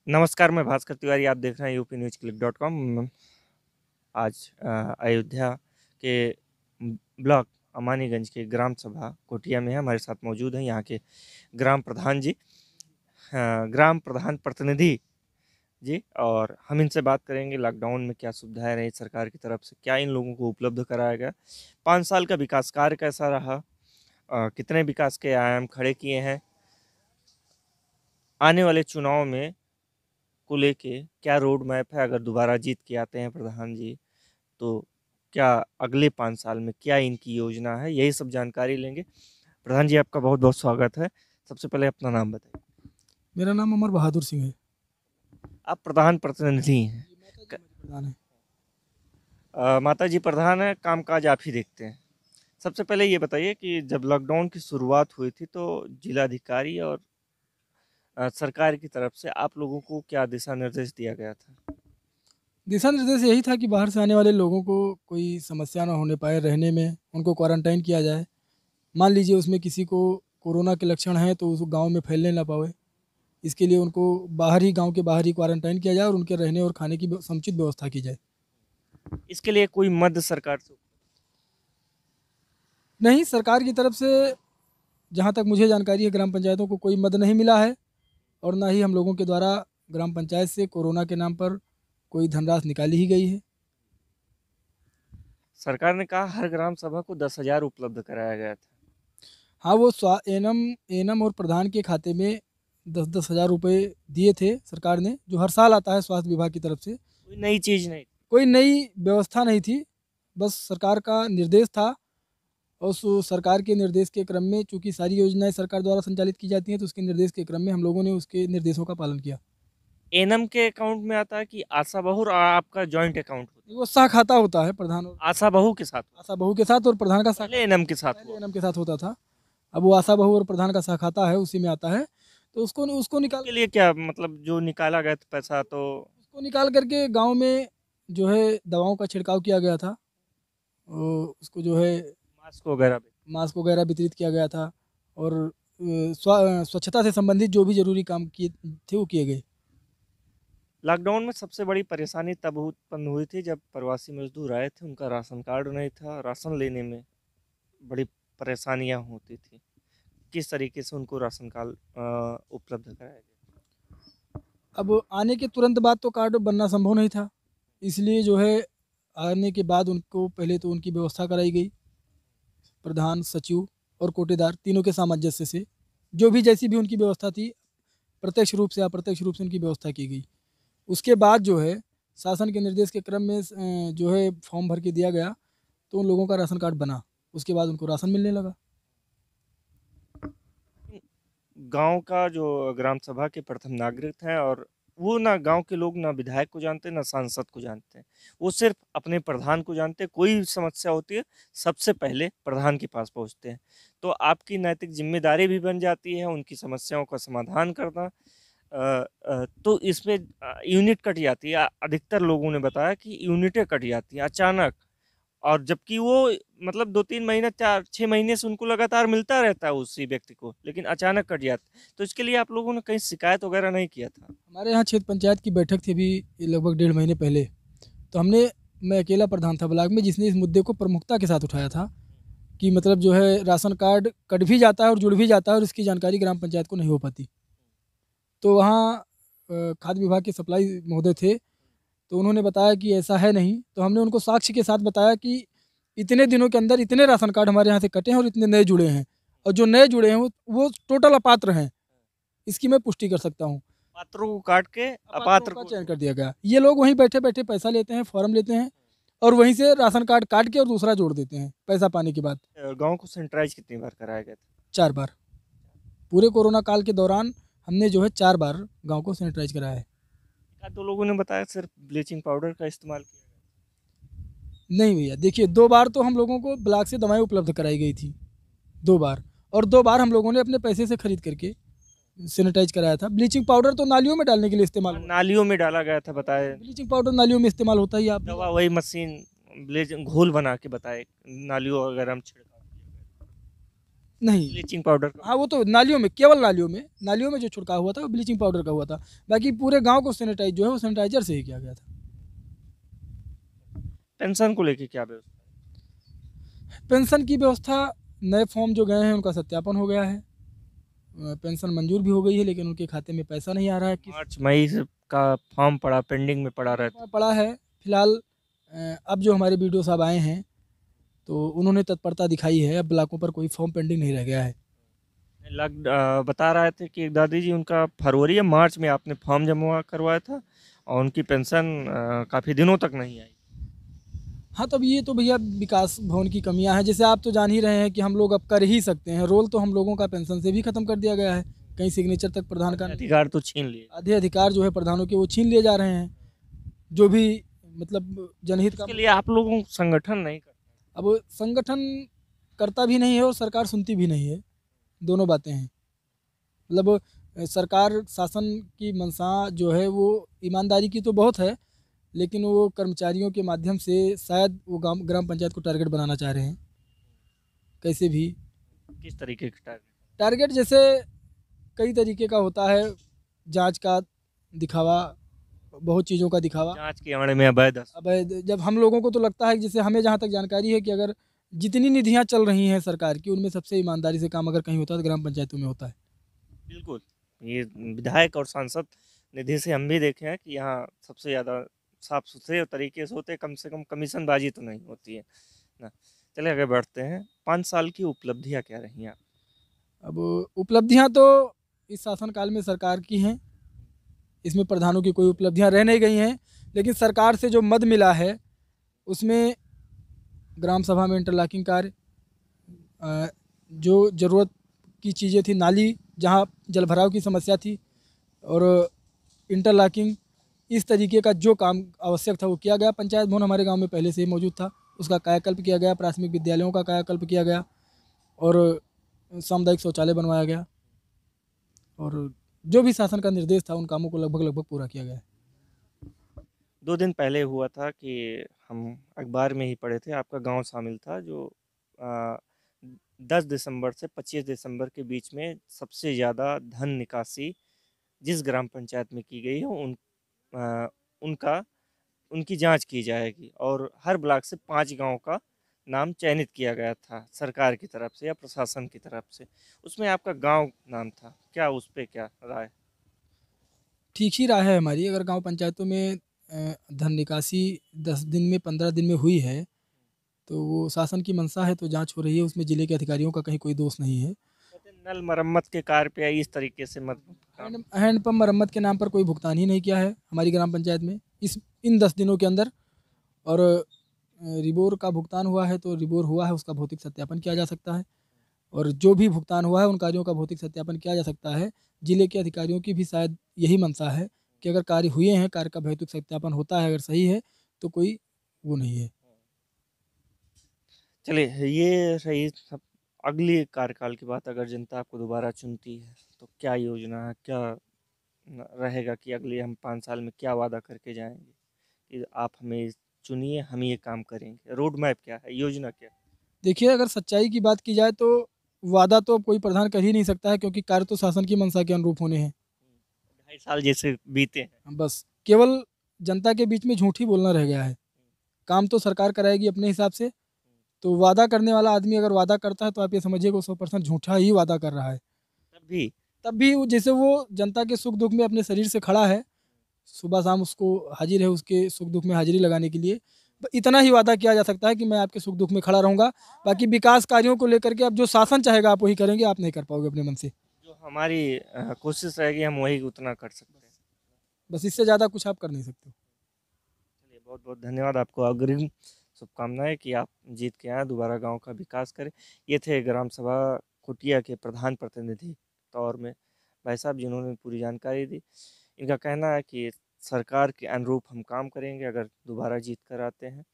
नमस्कार, मैं भास्कर तिवारी, आप देख रहे हैं यूपीन्यूज़क्लिक.com। आज अयोध्या के ब्लॉक अमानीगंज के ग्राम सभा कोटिया में है। हमारे साथ मौजूद हैं यहाँ के ग्राम प्रधान जी, ग्राम प्रधान प्रतिनिधि जी, और हम इनसे बात करेंगे लॉकडाउन में क्या सुविधाएं रही सरकार की तरफ से, क्या इन लोगों को उपलब्ध कराया गया, 5 साल का विकास कार्य कैसा रहा, कितने विकास के आयाम खड़े किए हैं, आने वाले चुनाव में को लेके क्या रोड मैप है अगर दोबारा जीत के आते हैं प्रधान जी, तो क्या अगले 5 साल में क्या इनकी योजना है, यही सब जानकारी लेंगे। प्रधान जी, आपका बहुत बहुत स्वागत है। सबसे पहले अपना नाम बताइए। मेरा नाम अमर बहादुर सिंह है। आप प्रधान प्रतिनिधि हैं। जी, माता जी मेरे प्रधान है। माता जी प्रधान है, कामकाज आप ही देखते हैं। सबसे पहले ये बताइए कि जब लॉकडाउन की शुरुआत हुई थी तो जिलाधिकारी और सरकार की तरफ से आप लोगों को क्या दिशा निर्देश दिया गया था? दिशा निर्देश यही था कि बाहर से आने वाले लोगों को कोई समस्या ना होने पाए रहने में, उनको क्वारंटाइन किया जाए। मान लीजिए उसमें किसी को कोरोना के लक्षण हैं तो उस गांव में फैलने ना पाए, इसके लिए उनको बाहर ही, गांव के बाहर ही क्वारंटाइन किया जाए और उनके रहने और खाने की समुचित व्यवस्था की जाए। इसके लिए कोई मध्य सरकार से? नहीं, सरकार की तरफ से जहाँ तक मुझे जानकारी है ग्राम पंचायतों को कोई मद नहीं मिला है, और ना ही हम लोगों के द्वारा ग्राम पंचायत से कोरोना के नाम पर कोई धनराशि निकाली ही गई है। सरकार ने कहा हर ग्राम सभा को 10,000 उपलब्ध कराया गया था। हाँ, वो एनम एनम और प्रधान के खाते में 10-10 हज़ार रुपये दिए थे सरकार ने, जो हर साल आता है स्वास्थ्य विभाग की तरफ से। कोई नई चीज नहीं। कोई नई व्यवस्था नहीं थी, बस सरकार का निर्देश था। और उस सरकार के निर्देश के क्रम में, चूंकि सारी योजनाएं सरकार द्वारा संचालित की जाती हैं, तो उसके निर्देश के क्रम में हम लोगों ने उसके निर्देशों का पालन किया। एनम के अकाउंट में आता है कि आशा बहू और आपका जॉइंट अकाउंट होता वो सा खाता होता है प्रधान और है? आशा बहू के साथ हुआ? आशा बहू के साथ, और प्रधान का सा पहले खाता। एनम के साथ पहले हुआ? एनम के साथ होता था, अब वो आशा बहू और प्रधान का सा खाता है, उसी में आता है। तो उसको उसको निकाल उसके लिए क्या मतलब जो निकाला गया था पैसा तो? उसको निकाल करके गांव में जो है दवाओं का छिड़काव किया गया था, और उसको जो है मास्क वगैरह भी? मास्क वगैरह वितरित किया गया था, और स्वच्छता से संबंधित जो भी जरूरी काम किए थे वो किए गए। लॉकडाउन में सबसे बड़ी परेशानी तब उत्पन्न हुई थी जब प्रवासी मजदूर आए थे, उनका राशन कार्ड नहीं था, राशन लेने में बड़ी परेशानियां होती थी। किस तरीके से उनको राशन कार्ड उपलब्ध कराया गया? अब आने के तुरंत बाद तो कार्ड बनना संभव नहीं था, इसलिए जो है आने के बाद उनको पहले तो उनकी व्यवस्था कराई गई। प्रधान, सचिव और कोटेदार तीनों के सामंजस्य से जो भी जैसी भी उनकी व्यवस्था थी, प्रत्यक्ष रूप से अप्रत्यक्ष रूप से उनकी व्यवस्था की गई। उसके बाद जो है शासन के निर्देश के क्रम में जो है फॉर्म भर के दिया गया, तो उन लोगों का राशन कार्ड बना। उसके बाद उनको राशन मिलने लगा। गांव का जो ग्राम सभा के प्रथम नागरिक हैं, और वो ना गांव के लोग ना विधायक को जानते ना सांसद को जानते हैं, वो सिर्फ अपने प्रधान को जानते हैं। कोई समस्या होती है सबसे पहले प्रधान के पास पहुंचते हैं। तो आपकी नैतिक जिम्मेदारी भी बन जाती है उनकी समस्याओं का समाधान करना। तो इसमें यूनिट कट जाती है। अधिकतर लोगों ने बताया कि यूनिटें कट जाती हैं अचानक, और जबकि वो मतलब 2-3 महीने 4-6 महीने से उनको लगातार मिलता रहता है उसी व्यक्ति को, लेकिन अचानक कट जाता है। तो इसके लिए आप लोगों ने कहीं शिकायत वगैरह नहीं किया था? हमारे यहाँ क्षेत्र पंचायत की बैठक थी अभी लगभग 1.5 महीने पहले। तो मैं अकेला प्रधान था ब्लॉक में जिसने इस मुद्दे को प्रमुखता के साथ उठाया था, कि मतलब जो है राशन कार्ड कट भी जाता है और जुड़ भी जाता है, और इसकी जानकारी ग्राम पंचायत को नहीं हो पाती। तो वहाँ खाद्य विभाग के सप्लाई महोदय थे, तो उन्होंने बताया कि ऐसा है नहीं। तो हमने उनको साक्ष्य के साथ बताया कि इतने दिनों के अंदर इतने राशन कार्ड हमारे यहाँ से कटे हैं और इतने नए जुड़े हैं, और जो नए जुड़े हैं वो टोटल अपात्र हैं। इसकी मैं पुष्टि कर सकता हूँ। पात्रों को काट के अपात्रों अपात्र का को चयन कर जोड़? दिया गया। ये लोग वहीं बैठे बैठे पैसा लेते हैं, फॉर्म लेते हैं, और वहीं से राशन कार्ड काट के और दूसरा जोड़ देते हैं पैसा पाने के बाद। गांव को सैनिटाइज कितनी बार कराया गया था? 4 बार। पूरे कोरोना काल के दौरान हमने जो है 4 बार गांव को सैनिटाइज कराया है। एक आध दो लोगों ने बताया सिर्फ ब्लीचिंग पाउडर का इस्तेमाल किया नहीं भैया, देखिए 2 बार तो हम लोगों को ब्लॉक से दवाएं उपलब्ध कराई गई थी, 2 बार। और 2 बार हम लोगों ने अपने पैसे से खरीद करके सैनिटाइज कराया था। ब्लीचिंग पाउडर तो नालियों में डालने के लिए इस्तेमाल गया। हुआ। नालियों में डाला गया था बताए। ब्लीचिंग पाउडर नालियों में इस्तेमाल होता ही, आप भी दवा जानते वही मशीन ब्लीचिंग घोल बना के बताए नालियों वगैरह में छिड़काव किया गया। नहीं, ब्लीचिंग पाउडर का? हाँ वो तो नालियों में, केवल नालियों में जो छिड़काव हुआ था वो ब्लीचिंग पाउडर का हुआ था। बाकी पूरे गांव को सैनिटाइज जो है वो सैनिटाइजर से ही किया गया था। पेंशन को लेके क्या व्यवस्था पेंशन की व्यवस्था, नए फॉर्म जो गए हैं उनका सत्यापन हो गया है। पेंशन मंजूर भी हो गई है, लेकिन उनके खाते में पैसा नहीं आ रहा है। है? मार्च मई का फॉर्म पड़ा, पेंडिंग में पड़ा रहता। पड़ा है फिलहाल। अब जो हमारे बीडीओ साहब आए हैं तो उन्होंने तत्परता दिखाई है, अब ब्लॉकों पर कोई फॉर्म पेंडिंग नहीं रह गया है। बता रहे थे कि दादी जी उनका फरवरी या मार्च में आपने फॉर्म जमा करवाया था और उनकी पेंशन काफ़ी दिनों तक नहीं आई। हाँ, तब ये तो भैया विकास भवन की कमियां हैं। जैसे आप तो जान ही रहे हैं कि हम लोग अब कर ही सकते हैं, रोल तो हम लोगों का पेंशन से भी खत्म कर दिया गया है। कहीं सिग्नेचर तक प्रधान का, अधिकार तो छीन लिए। आधे अधिकार जो है प्रधानों के वो छीन लिए जा रहे हैं। जो भी मतलब जनहित का, इसके लिए आप लोगों को संगठन नहीं करते? अब संगठन करता भी नहीं है और सरकार सुनती भी नहीं है, दोनों बातें हैं। मतलब सरकार शासन की मंशा जो है वो ईमानदारी की तो बहुत है, लेकिन वो कर्मचारियों के माध्यम से शायद वो ग्राम पंचायत को टारगेट बनाना चाह रहे हैं कैसे भी। किस तरीके के टारगेट? टारगेट जैसे कई तरीके का होता है, जांच का दिखावा, बहुत चीज़ों का दिखावा। जांच के आड़ में अवैध अब जब हम लोगों को तो लगता है कि जैसे हमें जहाँ तक जानकारी है कि अगर जितनी निधियाँ चल रही हैं सरकार की, उनमें सबसे ईमानदारी से काम अगर कहीं होता है तो ग्राम पंचायतों में होता है। बिल्कुल। ये विधायक और सांसद निधि से हम भी देखे हैं कि यहाँ सबसे ज़्यादा साफ सुथरे तरीके से होते हैं, कम से कम कमीशनबाजी तो नहीं होती है ना। चलिए आगे बढ़ते हैं। 5 साल की उपलब्धियाँ क्या रही हैं? अब उपलब्धियां तो इस शासनकाल में सरकार की हैं, इसमें प्रधानों की कोई उपलब्धियां रह नहीं गई हैं। लेकिन सरकार से जो मद मिला है उसमें ग्राम सभा में इंटरलॉकिंग कार्य, जो ज़रूरत की चीज़ें थी, नाली जहाँ जल भराव की समस्या थी, और इंटरलॉकिंग, इस तरीके का जो काम आवश्यक था वो किया गया। पंचायत भवन हमारे गांव में पहले से ही मौजूद था, उसका कायाकल्प किया गया। प्राथमिक विद्यालयों का कायाकल्प किया गया और सामुदायिक शौचालय बनवाया गया, और जो भी शासन का निर्देश था उन कामों को लगभग लगभग पूरा किया गया है। 2 दिन पहले हुआ था कि हम अखबार में ही पढ़े थे, आपका गांव शामिल था जो आ, 10 दिसंबर से 25 दिसंबर के बीच में सबसे ज़्यादा धन निकासी जिस ग्राम पंचायत में की गई है आ, उनका उनकी जांच की जाएगी और हर ब्लॉक से 5 गांव का नाम चयनित किया गया था सरकार की तरफ से या प्रशासन की तरफ से। उसमें आपका गांव नाम था, क्या उस पे क्या राय? ठीक ही राय है हमारी। अगर गांव पंचायतों में धन निकासी 10 दिन में 15 दिन में हुई है तो वो शासन की मंशा है, तो जांच हो रही है, उसमें जिले के अधिकारियों का कहीं कोई दोष नहीं है। कहते हैं, नल मरम्मत के कार्य पे इस तरीके से मत काम। हैंडपम्प मरम्मत के नाम पर कोई भुगतान ही नहीं किया है हमारी ग्राम पंचायत में इन 10 दिनों के अंदर। और रिबोर का भुगतान हुआ है तो रिबोर हुआ है, उसका भौतिक सत्यापन किया जा सकता है, और जो भी भुगतान हुआ है उन कार्यों का भौतिक सत्यापन किया जा सकता है। जिले के अधिकारियों की भी शायद यही मंशा है कि अगर कार्य हुए हैं, कार्य का भौतिक सत्यापन होता है, अगर सही है तो कोई वो नहीं है। चलिए ये रही सब। अगली कार्यकाल की बात, अगर जनता आपको दोबारा चुनती है तो क्या योजना है, क्या रहेगा कि अगले हम 5 साल में क्या वादा करके जाएंगे कि आप हमें चुनिए, हम ये काम करेंगे? रोड मैप क्या है, योजना क्या है? देखिए, अगर सच्चाई की बात की जाए तो वादा तो अब कोई प्रधान कर ही नहीं सकता है, क्योंकि कार्य तो शासन की मंशा के अनुरूप होने हैं। 2.5 साल जैसे बीते हैं। बस केवल जनता के बीच में झूठ ही बोलना रह गया है। काम तो सरकार कराएगी अपने हिसाब से। तो वादा करने वाला आदमी अगर वादा करता है तो आप ये समझिए कि वो 100% झूठा ही वादा कर रहा है। तब भी तब भी जैसे वो जनता के सुख दुख में अपने शरीर से खड़ा है, सुबह शाम उसको हाजिर है उसके सुख दुख में हाजिरी लगाने के लिए। इतना ही वादा किया जा सकता है कि मैं आपके सुख दुख में खड़ा रहूंगा। बाकी विकास कार्यों को लेकर के अब जो शासन चाहेगा आप वही करेंगे, आप नहीं कर पाओगे अपने मन से। जो हमारी कोशिश रहेगी हम वही उतना कर सकते हैं। बस इससे ज़्यादा कुछ आप कर नहीं सकते। चलिए बहुत बहुत धन्यवाद, आपको अग्रिम शुभकामनाएं कि आप जीत के आए, दोबारा गांव का विकास करें। ये थे ग्राम सभा कुटिया के प्रधान प्रतिनिधि तौर में भाई साहब, जिन्होंने पूरी जानकारी दी। इनका कहना है कि सरकार के अनुरूप हम काम करेंगे अगर दोबारा जीत कर आते हैं।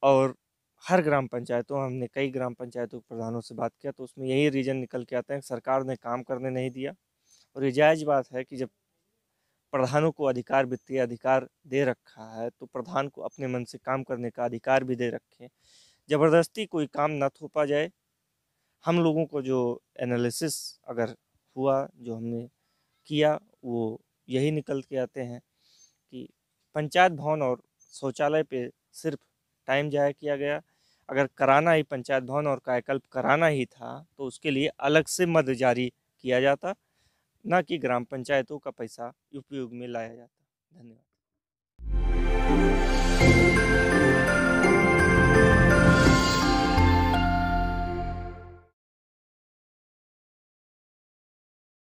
और हर ग्राम पंचायतों, हमने कई ग्राम पंचायतों के प्रधानों से बात किया तो उसमें यही रीज़न निकल के आता है कि सरकार ने काम करने नहीं दिया। और ये जायज़ बात है कि जब प्रधानों को अधिकार, वित्तीय अधिकार दे रखा है तो प्रधान को अपने मन से काम करने का अधिकार भी दे रखें। ज़बरदस्ती कोई काम ना थोपा जाए हम लोगों को जो एनालिसिस अगर हुआ, जो हमने किया, वो यही निकल के आते हैं कि पंचायत भवन और शौचालय पे सिर्फ टाइम ज़ाया किया गया। अगर कराना ही पंचायत भवन और कायाकल्प कराना ही था तो उसके लिए अलग से मद जारी किया जाता, ना कि ग्राम पंचायतों का पैसा उपयोग में लाया जाता। धन्यवाद।